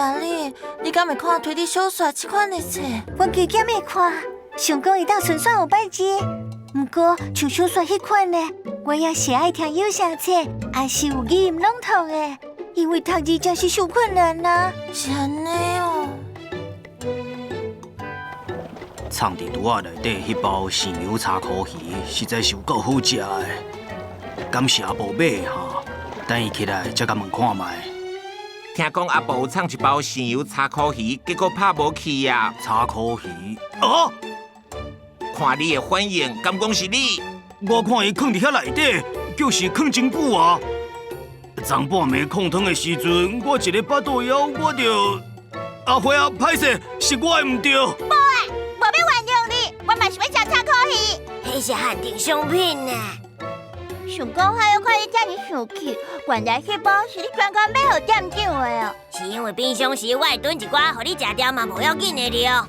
啊你，你敢会看推理小说这款的册？我加减会看，想讲会当顺算有摆字。不过像小说迄款的，我也是爱听有声册，也是有语音朗读的，因为读字真是受困难呐。是安尼哦。藏伫肚仔内底迄包豉油炒烤鱼，实在是有够好食的。感谢阿婆买哈，等伊起来才甲问看卖。听讲阿婆有藏一包豉油炒烤鱼，结果拍无去呀。炒烤鱼啊！看你的反应，敢讲是你？我看伊藏伫遐内底，就是藏真久啊。昨半暝控汤的时阵，我一个巴肚枵，我就阿花啊，歹势，是我的唔对。无要原谅你，我嘛是要食炒烤鱼。迄是限定商品呢。想讲还要看你遮尔生气，原来迄包是你专工买互店长的哦。是因为冰箱时我会囤一寡，互你食掉嘛，无要紧的了。